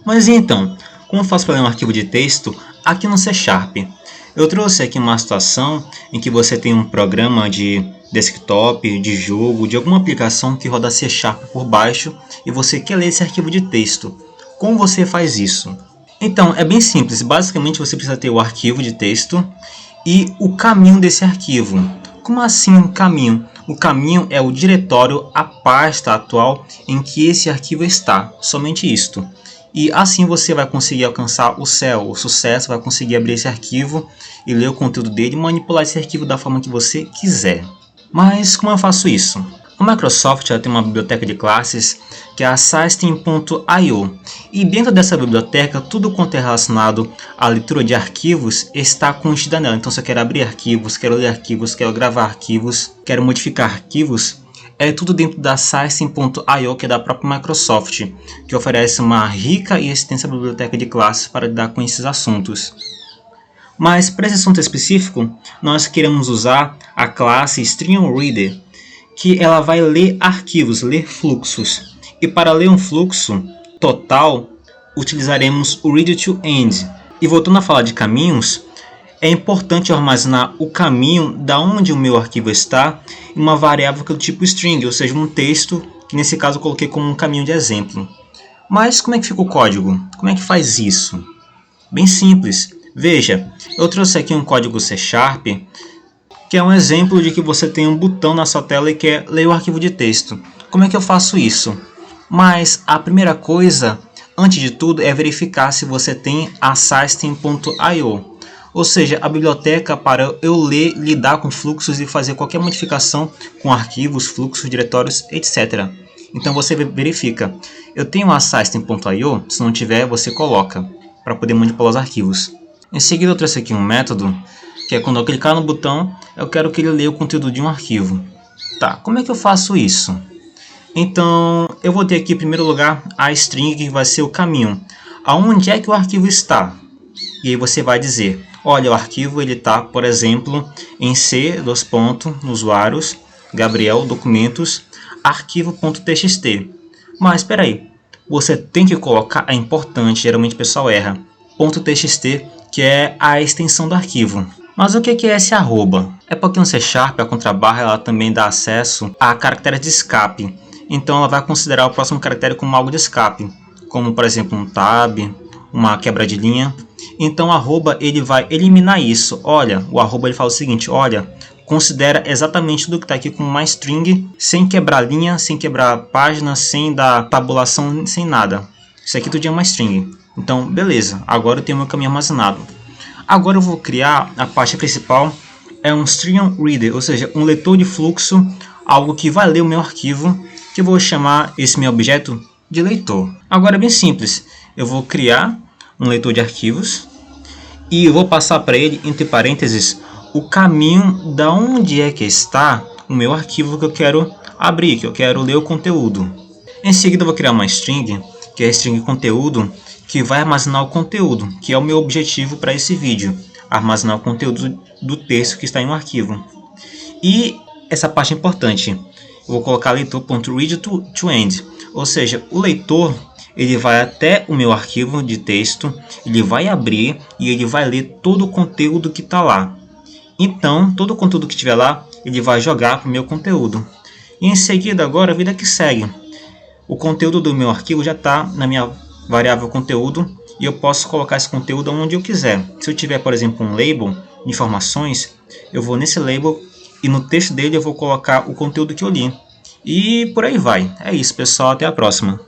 Mas e então, como eu faço para ler um arquivo de texto aqui no C Sharp? Eu trouxe aqui uma situação em que você tem um programa de desktop, de jogo, de alguma aplicação que roda C Sharp por baixo e você quer ler esse arquivo de texto. Como você faz isso? Então, é bem simples. Basicamente, você precisa ter o arquivo de texto e o caminho desse arquivo. Como assim o caminho? O caminho é o diretório, a pasta atual em que esse arquivo está. Somente isto. E assim você vai conseguir alcançar o céu, o sucesso, vai conseguir abrir esse arquivo e ler o conteúdo dele e manipular esse arquivo da forma que você quiser. Mas como eu faço isso? A Microsoft tem uma biblioteca de classes que é a System.io e dentro dessa biblioteca tudo quanto é relacionado à leitura de arquivos está contido nela. Então se eu quero abrir arquivos, quero ler arquivos, quero gravar arquivos, quero modificar arquivos, é tudo dentro da System.io, que é da própria Microsoft, que oferece uma rica e extensa biblioteca de classes para lidar com esses assuntos. Mas para esse assunto específico, nós queremos usar a classe StreamReader, que ela vai ler arquivos, ler fluxos. E para ler um fluxo total, utilizaremos o read-to-end. E voltando a falar de caminhos, é importante armazenar o caminho da onde o meu arquivo está em uma variável do tipo string, ou seja, um texto, que nesse caso eu coloquei como um caminho de exemplo. Mas como é que fica o código? Como é que faz isso? Bem simples. Veja, eu trouxe aqui um código C Sharp, que é um exemplo de que você tem um botão na sua tela e quer ler o arquivo de texto. Como é que eu faço isso? Mas a primeira coisa, antes de tudo, é verificar se você tem a System.io. Ou seja, a biblioteca para eu ler, lidar com fluxos e fazer qualquer modificação com arquivos, fluxos, diretórios, etc. Então você verifica. Eu tenho a System.io? Se não tiver, você coloca para poder manipular os arquivos. Em seguida eu trouxe aqui um método, que é quando eu clicar no botão, eu quero que ele leia o conteúdo de um arquivo. Tá, como é que eu faço isso? Então, eu vou ter aqui em primeiro lugar a string, que vai ser o caminho. Aonde é que o arquivo está? E aí você vai dizer, olha, o arquivo ele está, por exemplo, em C, no usuários, Gabriel, documentos, arquivo.txt. Mas espera aí, você tem que colocar, é importante, geralmente o pessoal erra, .txt, que é a extensão do arquivo. Mas o que é esse arroba? É porque no C Sharp a contrabarra ela também dá acesso a caracteres de escape. Então ela vai considerar o próximo caractere como algo de escape, como por exemplo um tab, uma quebra de linha. Então o arroba ele vai eliminar isso. Olha, o arroba ele fala o seguinte, olha, considera exatamente tudo que está aqui como uma string, sem quebrar linha, sem quebrar página, sem dar tabulação, sem nada. Isso aqui tudo é uma string. Então beleza, agora eu tenho meu caminho armazenado. Agora eu vou criar a parte principal, é um StreamReader, ou seja, um leitor de fluxo, algo que vai ler o meu arquivo, que eu vou chamar esse meu objeto de leitor. Agora é bem simples, eu vou criar um leitor de arquivos e eu vou passar para ele, entre parênteses, o caminho da onde é que está o meu arquivo que eu quero abrir, que eu quero ler o conteúdo. Em seguida eu vou criar uma string, que é a string conteúdo, que vai armazenar o conteúdo, que é o meu objetivo para esse vídeo, armazenar o conteúdo do texto que está em um arquivo. E essa parte é importante, eu vou colocar leitor.read-to-end, ou seja, o leitor ele vai até o meu arquivo de texto, ele vai abrir e ele vai ler todo o conteúdo que está lá. Então, todo o conteúdo que estiver lá, ele vai jogar para o meu conteúdo. E em seguida, agora, a vida que segue. O conteúdo do meu arquivo já está na minha variável conteúdo e eu posso colocar esse conteúdo onde eu quiser. Se eu tiver, por exemplo, um label de informações, eu vou nesse label e no texto dele eu vou colocar o conteúdo que eu li. E por aí vai. É isso, pessoal. Até a próxima.